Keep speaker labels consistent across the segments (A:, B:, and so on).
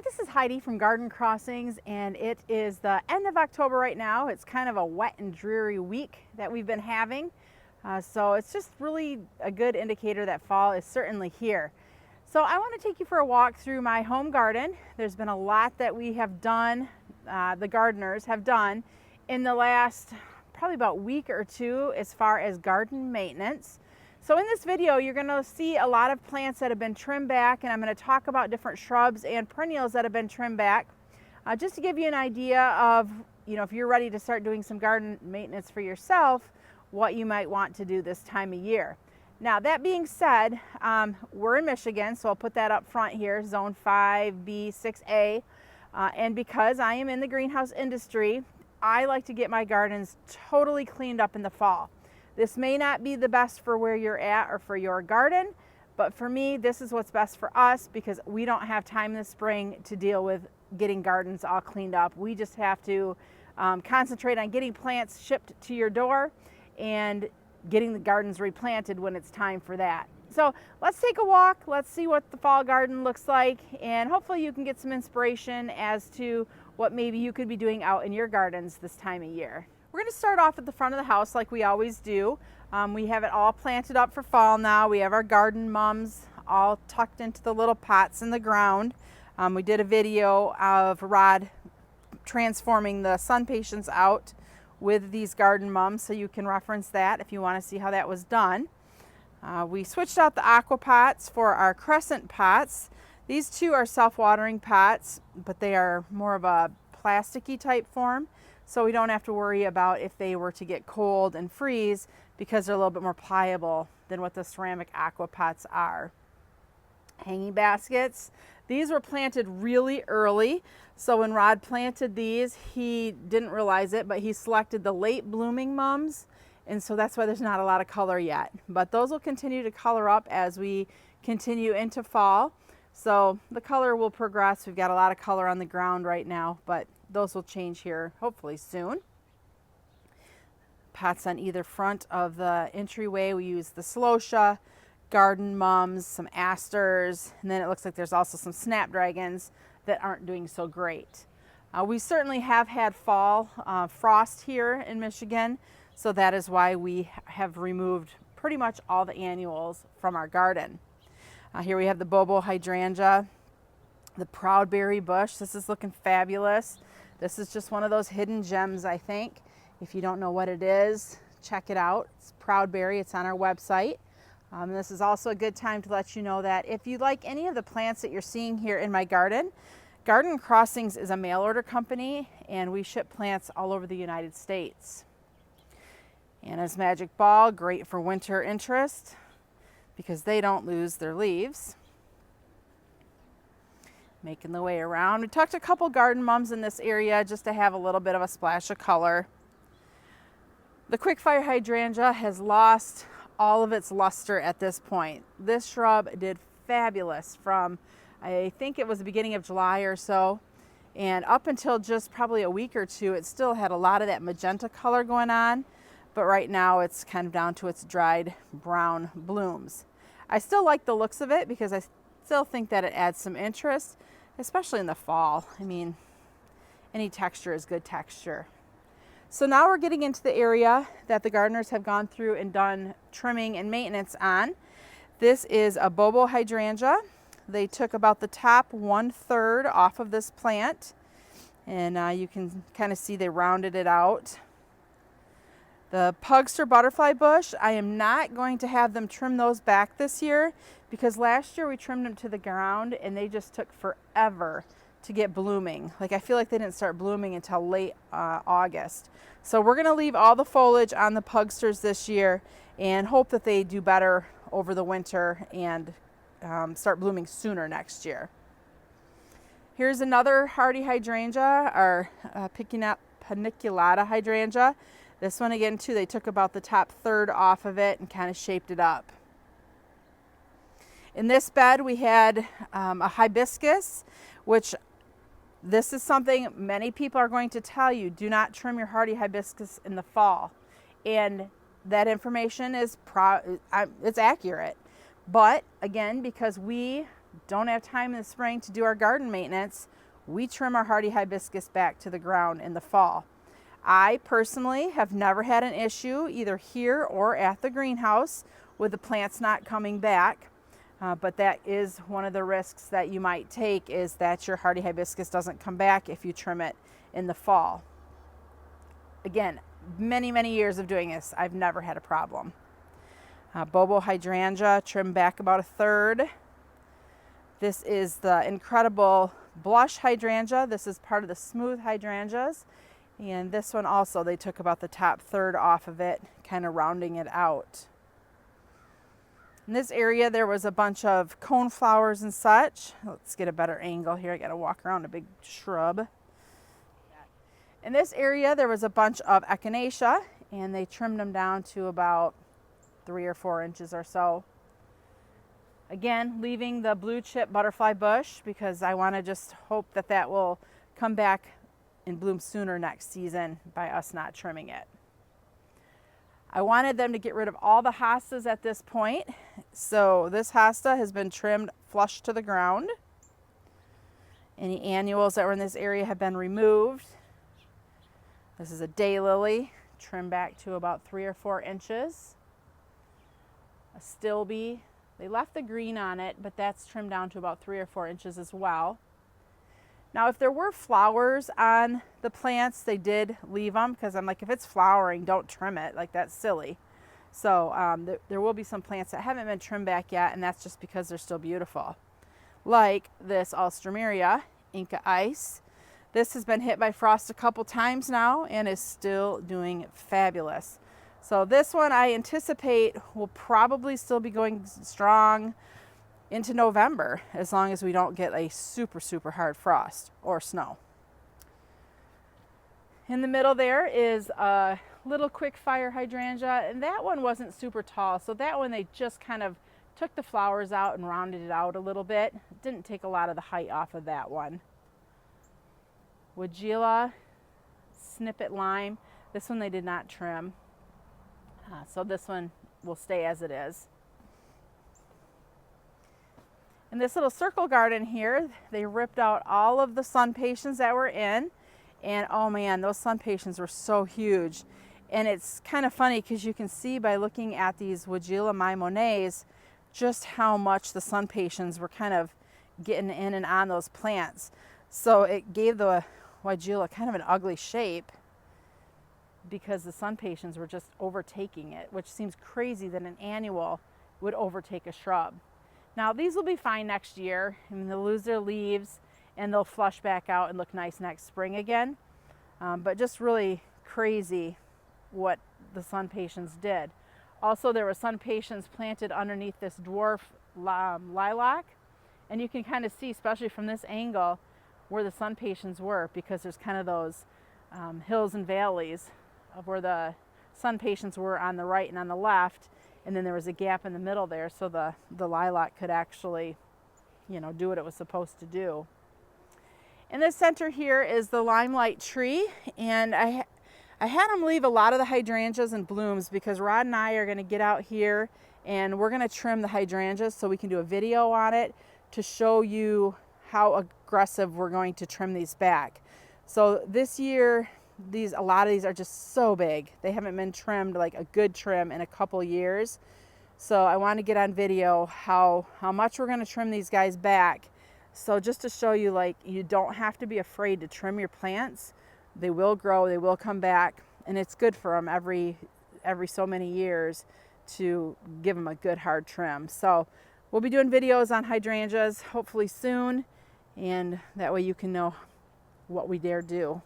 A: Hi, this is Heidi from Garden Crossings, and it is the end of October right now. It's kind of a wet and dreary week that we've been having. So it's just really a good indicator that fall is certainly here. So I want to take you for a walk through my home garden. There's been a lot that we have done, the gardeners have done in the last probably about week or two as far as garden maintenance. So in this video, you're going to see a lot of plants that have been trimmed back, and I'm going to talk about different shrubs and perennials that have been trimmed back, just to give you an idea of, if you're ready to start doing some garden maintenance for yourself, what you might want to do this time of year. Now, that being said, we're in Michigan, so I'll put that up front here, Zone 5B, 6A, and because I am in the greenhouse industry, I like to get my gardens totally cleaned up in the fall. This may not be the best for where you're at or for your garden, but for me, this is what's best for us because we don't have time in the spring to deal with getting gardens all cleaned up. We just have to concentrate on getting plants shipped to your door and getting the gardens replanted when it's time for that. So let's take a walk. Let's see what the fall garden looks like, and hopefully you can get some inspiration as to what maybe you could be doing out in your gardens this time of year. We're going to start off at the front of the house like we always do. We have it all planted up for fall now. We have our garden mums all tucked into the little pots in the ground. We did a video of Rod transforming the sun patients out with these garden mums, so you can reference that if you want to see how that was done. We switched out the aqua pots for our crescent pots. These two are self-watering pots, but they are more of a plasticky type form. So we don't have to worry about if they were to get cold and freeze because they're a little bit more pliable than what the ceramic aqua pots are. Hanging baskets. These were planted really early. So when Rod planted these, he didn't realize it, but he selected the late blooming mums. And so that's why there's not a lot of color yet. But those will continue to color up as we continue into fall. So the color will progress. We've got a lot of color on the ground right now, but those will change here hopefully soon. Pots on either front of the entryway. We use the celosia, garden mums, some asters, and then it looks like there's also some snapdragons that aren't doing so great. We certainly have had fall frost here in Michigan, so that is why we have removed pretty much all the annuals from our garden. Here we have the bobo hydrangea, the proudberry bush. This is looking fabulous. This is just one of those hidden gems, I think. If you don't know what it is, check it out. It's proudberry. It's on our website. This is also a good time to let you know that if you like any of the plants that you're seeing here in my garden, Garden Crossings is a mail order company, and we ship plants all over the United States. Anna's Magic Ball, great for winter interest because they don't lose their leaves. Making the way around. We tucked a couple garden mums in this area just to have a little bit of a splash of color. The quickfire hydrangea has lost all of its luster at this point. This shrub did fabulous from, I think it was the beginning of July or so, and up until just probably a week or two, it still had a lot of that magenta color going on, but right now it's kind of down to its dried brown blooms. I still like the looks of it because I still think that it adds some interest, especially in the fall. I mean, any texture is good texture. So now we're getting into the area that the gardeners have gone through and done trimming and maintenance on. This is a bobo hydrangea. They took about the top 1/3 off of this plant, and you can kind of see they rounded it out. The pugster butterfly bush, I am not going to have them trim those back this year because last year we trimmed them to the ground and they just took forever to get blooming. Like, I feel like they didn't start blooming until late August. So we're going to leave all the foliage on the pugsters this year and hope that they do better over the winter and start blooming sooner next year. Here's another hardy hydrangea, our paniculata hydrangea. This one again too, they took about the top 1/3 off of it and kind of shaped it up. In this bed we had a hibiscus, which this is something many people are going to tell you, do not trim your hardy hibiscus in the fall. And that information is it's accurate. But again, because we don't have time in the spring to do our garden maintenance, we trim our hardy hibiscus back to the ground in the fall. I personally have never had an issue either here or at the greenhouse with the plants not coming back. But that is one of the risks that you might take, is that your hardy hibiscus doesn't come back if you trim it in the fall. Again, many, many years of doing this, I've never had a problem. Bobo hydrangea, trim back about 1/3. This is the incredible blush hydrangea. This is part of the smooth hydrangeas. And this one also, they took about the top 1/3 off of it, kind of rounding it out. In this area, there was a bunch of coneflowers and such. Let's get a better angle here. I got to walk around a big shrub. In this area, there was a bunch of echinacea, and they trimmed them down to about 3 or 4 inches or so. Again, leaving the blue chip butterfly bush because I want to just hope that that will come back and bloom sooner next season by us not trimming it. I wanted them to get rid of all the hostas at this point. So this hosta has been trimmed flush to the ground. Any annuals that were in this area have been removed. This is a daylily, trimmed back to about 3 or 4 inches. A stilby, they left the green on it, but that's trimmed down to about 3 or 4 inches as well. Now, if there were flowers on the plants, they did leave them because I'm like, if it's flowering, don't trim it. Like, that's silly. So there will be some plants that haven't been trimmed back yet, and that's just because they're still beautiful. Like this Alstroemeria, Inca Ice. This has been hit by frost a couple times now and is still doing fabulous. So this one I anticipate will probably still be going strong into November, as long as we don't get a super, super hard frost or snow. In the middle there is a little quick fire hydrangea, and that one wasn't super tall. So that one, they just kind of took the flowers out and rounded it out a little bit. It didn't take a lot of the height off of that one. Weigela, snippet lime. This one they did not trim. So this one will stay as it is. In this little circle garden here, they ripped out all of the sun patiens that were in, and oh man, those sun patiens were so huge. And it's kind of funny because you can see by looking at these Weigela Mimones just how much the sun patiens were kind of getting in and on those plants. So it gave the Weigela kind of an ugly shape because the sun patiens were just overtaking it, which seems crazy that an annual would overtake a shrub. Now these will be fine next year. I mean, they'll lose their leaves and they'll flush back out and look nice next spring again. But just really crazy what the sun patiens did. Also, there were sun patiens planted underneath this dwarf lilac, and you can kind of see, especially from this angle, where the sun patiens were, because there's kind of those hills and valleys of where the sun patiens were on the right and on the left. And then there was a gap in the middle there, so the lilac could actually, do what it was supposed to do. In the center here is the limelight tree, and I had them leave a lot of the hydrangeas and blooms because Rod and I are going to get out here and we're going to trim the hydrangeas so we can do a video on it to show you how aggressive we're going to trim these back. So this year, a lot of these are just so big. They haven't been trimmed like a good trim in a couple years. So I want to get on video how much we're going to trim these guys back. So just to show you, like, you don't have to be afraid to trim your plants. They will grow, they will come back, and it's good for them every so many years to give them a good hard trim. So we'll be doing videos on hydrangeas hopefully soon, and that way you can know what we dare do.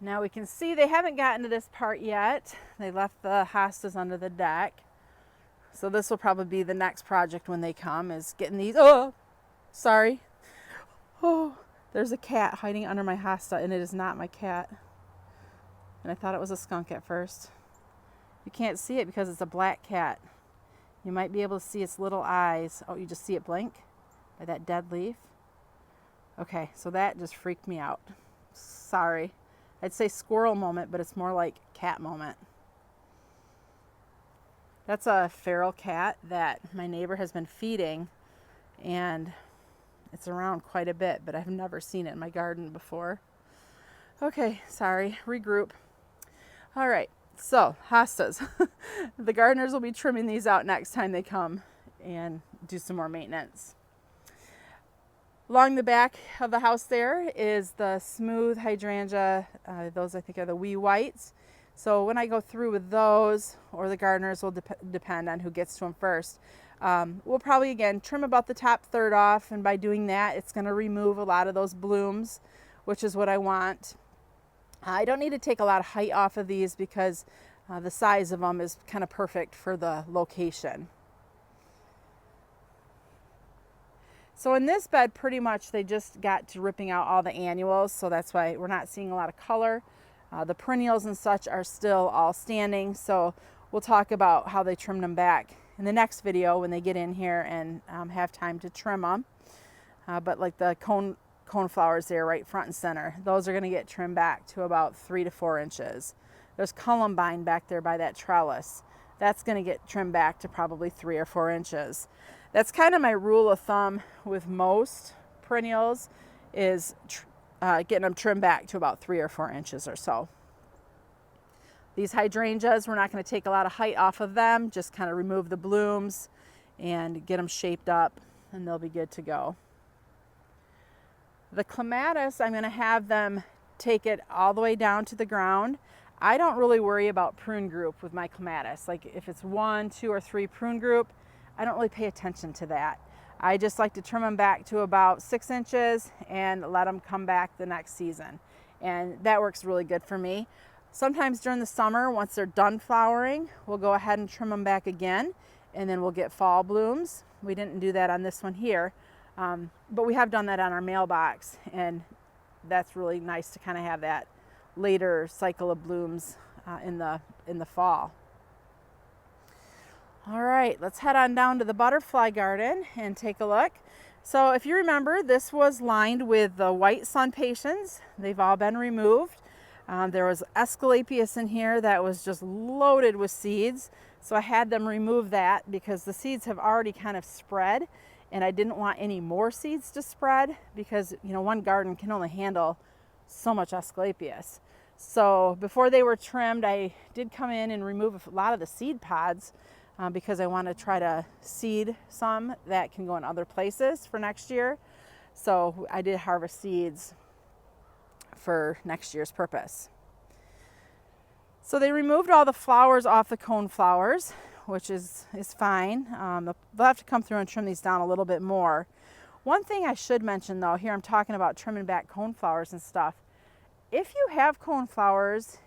A: Now we can see they haven't gotten to this part yet. They left the hostas under the deck. So this will probably be the next project when they come, is getting these. Oh, sorry. Oh, there's a cat hiding under my hosta, and it is not my cat. And I thought it was a skunk at first. You can't see it because it's a black cat. You might be able to see its little eyes. Oh, you just see it blink by that dead leaf. Okay, so that just freaked me out. Sorry. I'd say squirrel moment, but it's more like cat moment. That's a feral cat that my neighbor has been feeding and it's around quite a bit, but I've never seen it in my garden before. Okay, sorry, regroup. All right, so hostas. The gardeners will be trimming these out next time they come and do some more maintenance. Along the back of the house there is the smooth hydrangea. Those I think are the wee whites. So when I go through with those, or the gardeners will depend on who gets to them first, we'll probably again trim about the top third off, and by doing that it's going to remove a lot of those blooms, which is what I want. I don't need to take a lot of height off of these because the size of them is kind of perfect for the location. So in this bed, pretty much they just got to ripping out all the annuals, so that's why we're not seeing a lot of color. The perennials and such are still all standing, so we'll talk about how they trimmed them back in the next video when they get in here and have time to trim them. But like the cone flowers there right front and center, those are going to get trimmed back to about 3 to 4 inches. There's columbine back there by that trellis. That's going to get trimmed back to probably 3 or 4 inches. That's kind of my rule of thumb with most perennials, is getting them trimmed back to about 3 or 4 inches or so. These hydrangeas, we're not going to take a lot of height off of them, just kind of remove the blooms and get them shaped up, and they'll be good to go. The clematis, I'm going to have them take it all the way down to the ground. I don't really worry about prune group with my clematis. Like if it's 1, 2, or 3 prune group, I don't really pay attention to that. I just like to trim them back to about 6 inches and let them come back the next season. And that works really good for me. Sometimes during the summer, once they're done flowering, we'll go ahead and trim them back again, and then we'll get fall blooms. We didn't do that on this one here, but we have done that on our mailbox, and that's really nice to kind of have that later cycle of blooms in the fall. All right, let's head on down to the butterfly garden and take a look. So if you remember, this was lined with the white sun patiens. They've all been removed. There was Asclepias in here that was just loaded with seeds. So I had them remove that because the seeds have already kind of spread, and I didn't want any more seeds to spread because, you know, one garden can only handle so much Asclepias. So before they were trimmed, I did come in and remove a lot of the seed pods because I want to try to seed some that can go in other places for next year. So I did harvest seeds for next year's purpose. So they removed all the flowers off the cone flowers, which is fine. They'll have to come through and trim these down a little bit more. One thing I should mention though, here I'm talking about trimming back cone flowers and stuff. If you have cone flowers,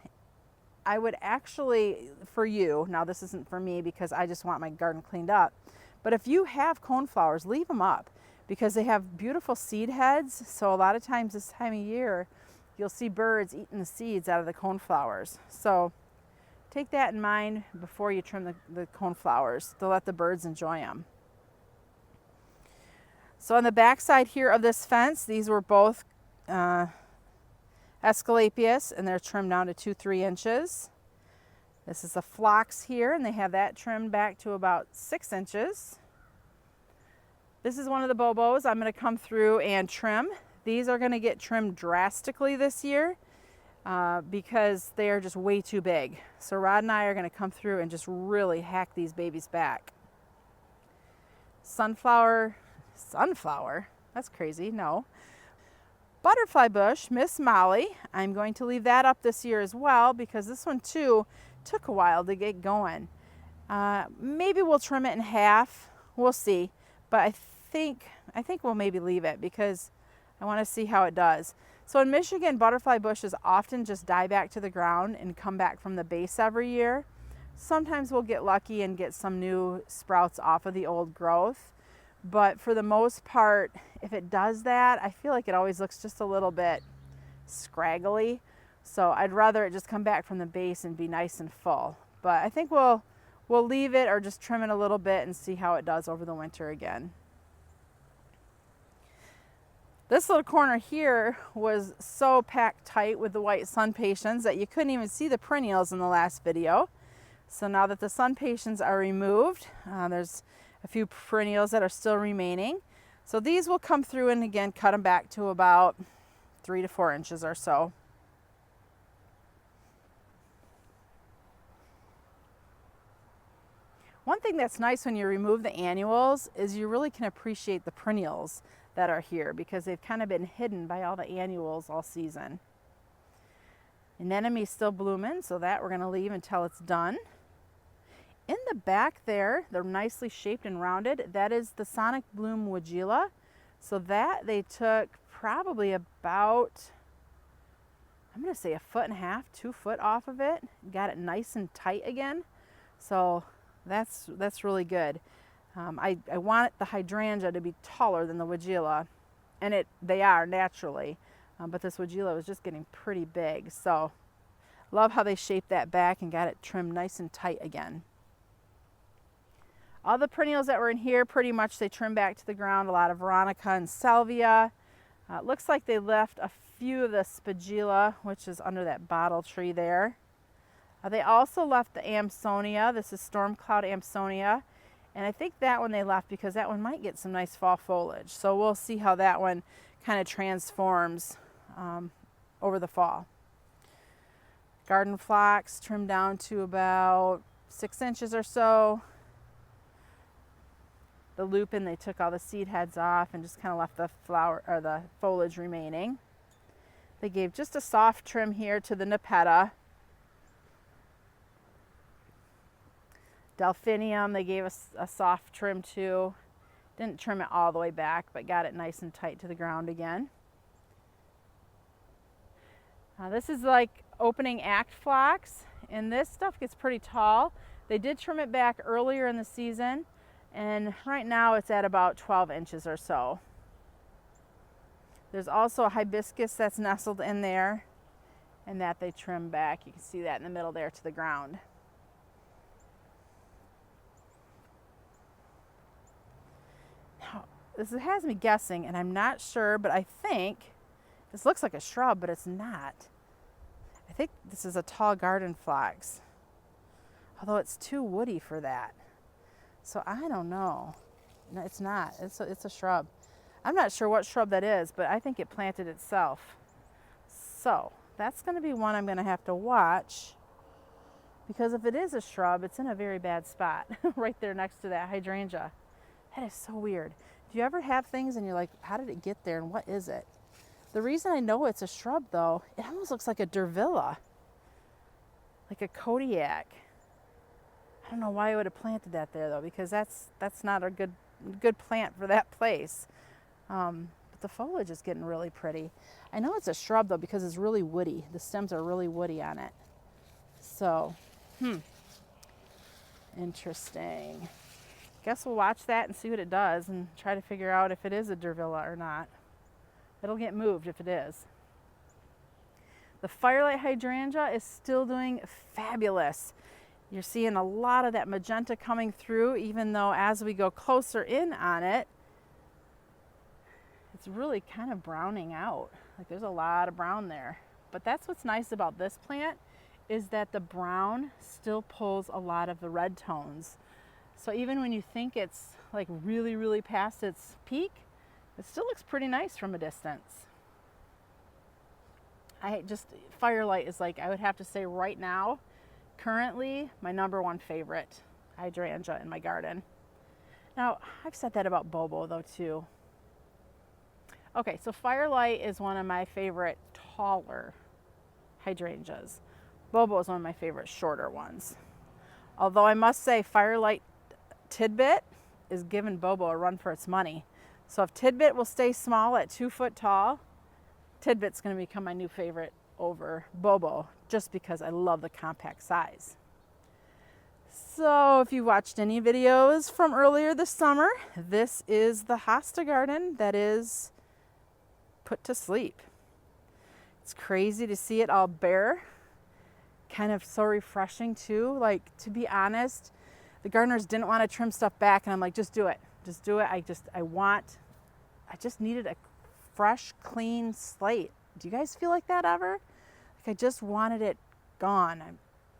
A: I would actually, for you, now this isn't for me because I just want my garden cleaned up, but if you have cone flowers, leave them up because they have beautiful seed heads. So a lot of times this time of year, you'll see birds eating the seeds out of the cone flowers. So take that in mind before you trim the cone flowers to let the birds enjoy them. So on the back side here of this fence, these were both Asclepias, and they're trimmed down to 2-3 inches. This is a phlox here, and they have that trimmed back to about 6 inches. This is one of the bobos I'm going to come through and trim. These are going to get trimmed drastically this year because they are just way too big. So Rod and I are going to come through and just really hack these babies back. Sunflower, that's crazy, no. Butterfly bush, Miss Molly, I'm going to leave that up this year as well because this one too took a while to get going. Maybe we'll trim it in half, we'll see, but I think we'll maybe leave it because I want to see how it does. So in Michigan, butterfly bushes often just die back to the ground and come back from the base every year. Sometimes we'll get lucky and get some new sprouts off of the old growth. But for the most part, if it does that, I feel like it always looks just a little bit scraggly. So I'd rather it just come back from the base and be nice and full. But I think we'll leave it or just trim it a little bit and see how it does over the winter again. This little corner here was so packed tight with the white sun patiens that you couldn't even see the perennials in the last video. So now that the sun patiens are removed, there's a few perennials that are still remaining. So these will come through and again cut them back to about 3 to 4 inches or so. One thing that's nice when you remove the annuals is you really can appreciate the perennials that are here because they've kind of been hidden by all the annuals all season. Anemone's still blooming, so that we're going to leave until it's done. In the back there, they're nicely shaped and rounded. That is the Sonic Bloom Weigela. So that they took probably about, I'm going to say 1.5 feet, 2 foot off of it. Got it nice and tight again. So that's really good. I want the hydrangea to be taller than the Weigela, and they are naturally, but this Weigela was just getting pretty big. So love how they shaped that back and got it trimmed nice and tight again. All the perennials that were in here, pretty much they trimmed back to the ground. A lot of Veronica and Salvia. It looks like they left a few of the Spigula, which is under that bottle tree there. They also left the Amsonia. This is Storm Cloud Amsonia. And I think that one they left because that one might get some nice fall foliage. So we'll see how that one kind of transforms over the fall. Garden phlox trimmed down to about 6 inches or so. The lupin, they took all the seed heads off and just kind of left the flower or the foliage remaining. They gave just a soft trim here to the Nepeta. Delphinium, they gave us a soft trim to. Didn't trim it all the way back, but got it nice and tight to the ground again. This is like opening act phlox, and this stuff gets pretty tall. They did trim it back earlier in the season, and right now it's at about 12 inches or so. There's also a hibiscus that's nestled in there, and that they trim back. You can see that in the middle there to the ground. This has me guessing, and I'm not sure, but I think this looks like a shrub, but it's not. I think this is a tall garden phlox, although it's too woody for that. So I don't know. No, it's not. It's a shrub. I'm not sure what shrub that is, but I think it planted itself. So that's going to be one I'm going to have to watch, because if it is a shrub, it's in a very bad spot right there next to that hydrangea. That is so weird. Do you ever have things and you're like, how did it get there and what is it? The reason I know it's a shrub though, it almost looks like a Durvilla, like a Kodiak. I don't know why I would have planted that there though, because that's not a good plant for that place. But the foliage is getting really pretty. I know it's a shrub though because it's really woody. The stems are really woody on it. So, interesting. Guess we'll watch that and see what it does and try to figure out if it is a Durvilla or not. It'll get moved if it is. The Firelight hydrangea is still doing fabulous. You're seeing a lot of that magenta coming through, even though as we go closer in on it, it's really kind of browning out. Like there's a lot of brown there. But that's what's nice about this plant, is that the brown still pulls a lot of the red tones. So even when you think it's like really, really past its peak, it still looks pretty nice from a distance. Firelight is like, I would have to say right now, currently my #1 favorite hydrangea in my garden. Now, I've said that about Bobo though too. Okay, so Firelight is one of my favorite taller hydrangeas. Bobo is one of my favorite shorter ones. Although I must say Firelight Tidbit is giving Bobo a run for its money. So if Tidbit will stay small at 2 foot tall, Tidbit's going to become my new favorite over Bobo, just because I love the compact size. So if you watched any videos from earlier this summer, this is the Hosta garden that is put to sleep. It's crazy to see it all bare. Kind of so refreshing too. Like, to be honest, the gardeners didn't want to trim stuff back, and I'm like, just do it. Just do it. I just needed a fresh, clean slate. Do you guys feel like that ever? Like I just wanted it gone. I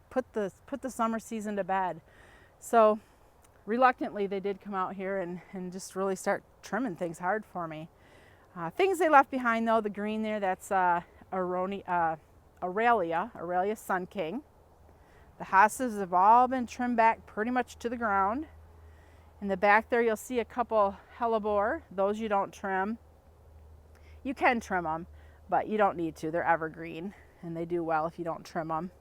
A: put the summer season to bed. So reluctantly, they did come out here and just really start trimming things hard for me. Things they left behind though, the green there, that's Aurelia Sun King. The hostas have all been trimmed back pretty much to the ground. In the back there you'll see a couple hellebore. Those you don't trim. You can trim them, but you don't need to. They're evergreen and they do well if you don't trim them.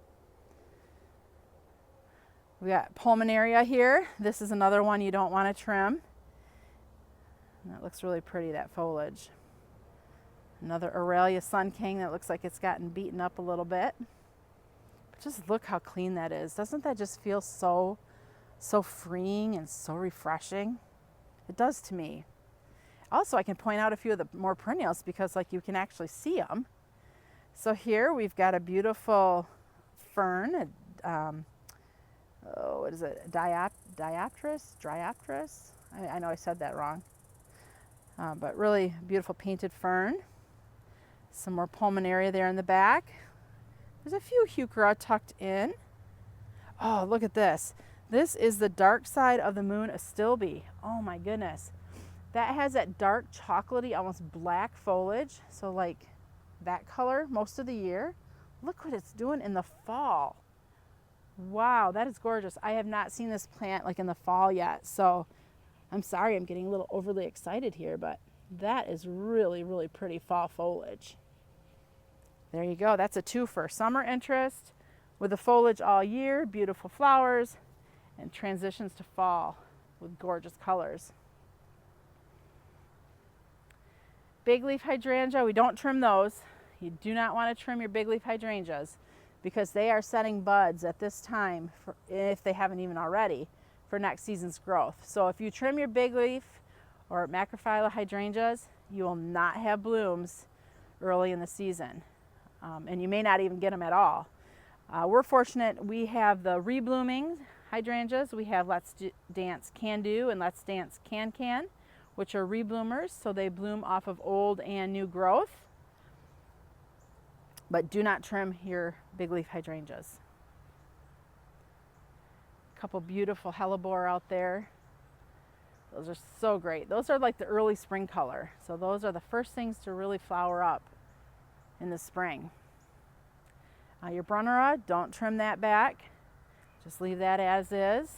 A: We got pulmonaria here. This is another one you don't want to trim. And that looks really pretty, that foliage. Another Aurelia Sun King that looks like it's gotten beaten up a little bit. But just look how clean that is. Doesn't that just feel so freeing and so refreshing? It does to me. Also, I can point out a few of the more perennials because like you can actually see them. So here we've got a beautiful fern, what is it, Diopteris? I know I said that wrong. But really beautiful painted fern. Some more pulmonaria there in the back. There's a few heuchera tucked in. Oh, look at this. This is the dark side of the moon astilbe. Oh my goodness. That has that dark chocolatey, almost black foliage. So like that color most of the year. Look what it's doing in the fall. Wow, that is gorgeous. I have not seen this plant like in the fall yet. So I'm sorry, I'm getting a little overly excited here, but that is really, really pretty fall foliage. There you go. That's a twofer. Summer interest with the foliage all year, beautiful flowers, and transitions to fall with gorgeous colors. Big leaf hydrangea, we don't trim those. You do not want to trim your big leaf hydrangeas because they are setting buds at this time, if they haven't even already, for next season's growth. So if you trim your big leaf or macrophylla hydrangeas, you will not have blooms early in the season. And you may not even get them at all. We're fortunate we have the reblooming hydrangeas. We have Let's Dance Can Do and Let's Dance Can Can, which are rebloomers, so they bloom off of old and new growth. But do not trim your big leaf hydrangeas. A couple beautiful hellebore out there. Those are so great. Those are like the early spring color. So those are the first things to really flower up in the spring. Your brunnera, don't trim that back. Just leave that as is.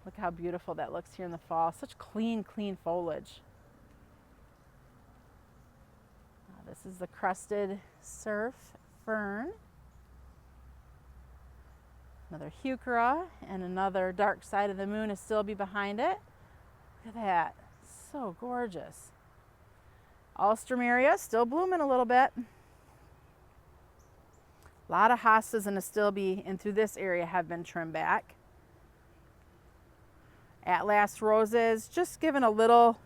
A: Look how beautiful that looks here in the fall. Such clean, clean foliage. This is the crested surf fern. Another heuchera and another dark side of the moon astilbe behind it. Look at that. So gorgeous. Alstroemeria still blooming a little bit. A lot of hostas and astilbe in through this area have been trimmed back. Atlas roses, just given a little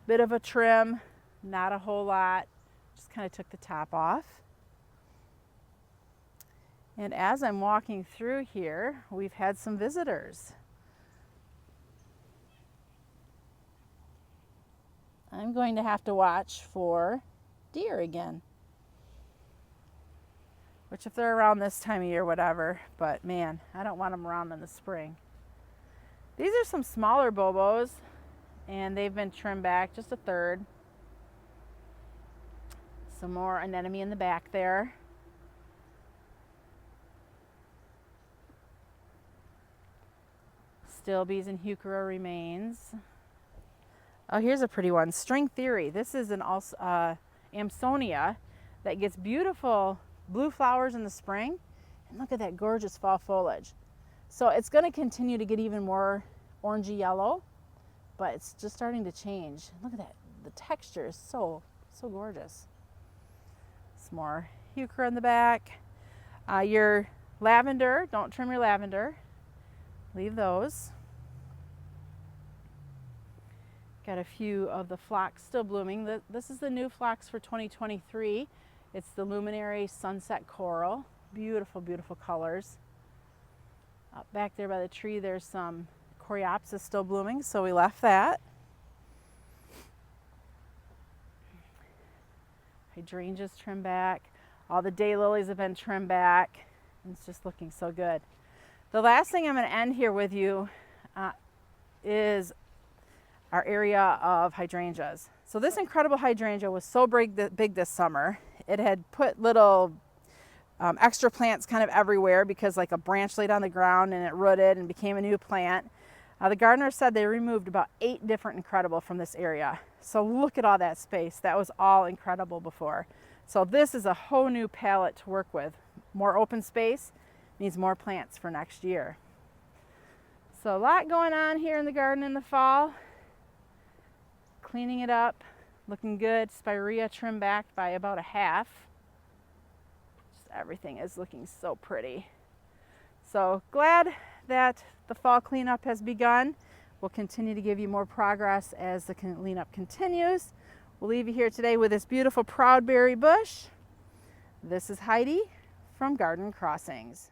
A: bit of a trim, not a whole lot. Just kind of took the top off. And as I'm walking through here, we've had some visitors. I'm going to have to watch for deer again. Which if they're around this time of year, whatever, but man, I don't want them around in the spring. These are some smaller bobos and they've been trimmed back just a third. Some more anemone in the back there. Stilbes and heuchera remains. Oh, here's a pretty one. String Theory. This is an Amsonia that gets beautiful blue flowers in the spring. And look at that gorgeous fall foliage. So it's going to continue to get even more orangey yellow, but it's just starting to change. Look at that. The texture is so gorgeous. Some more heuchera in the back. Your lavender, don't trim your lavender. Leave those. Got a few of the phlox still blooming. This is the new phlox for 2023. It's the Luminary Sunset Coral. Beautiful, beautiful colors. Up back there by the tree, there's some Coreopsis still blooming, so we left that. Hydrangeas trimmed back. All the daylilies have been trimmed back. It's just looking so good. The last thing I'm going to end here with you is our area of hydrangeas. So this incredible hydrangea was so big this summer. It had put little extra plants kind of everywhere because like a branch laid on the ground and it rooted and became a new plant. The gardeners said they removed about 8 different incredible from this area. So look at all that space. That was all incredible before. So this is a whole new palette to work with. More open space means more plants for next year. So a lot going on here in the garden in the fall. Cleaning it up, looking good. Spirea trimmed back by about a half. Just everything is looking so pretty. So glad that the fall cleanup has begun. We'll continue to give you more progress as the cleanup continues. We'll leave you here today with this beautiful proudberry bush. This is Heidi from Garden Crossings.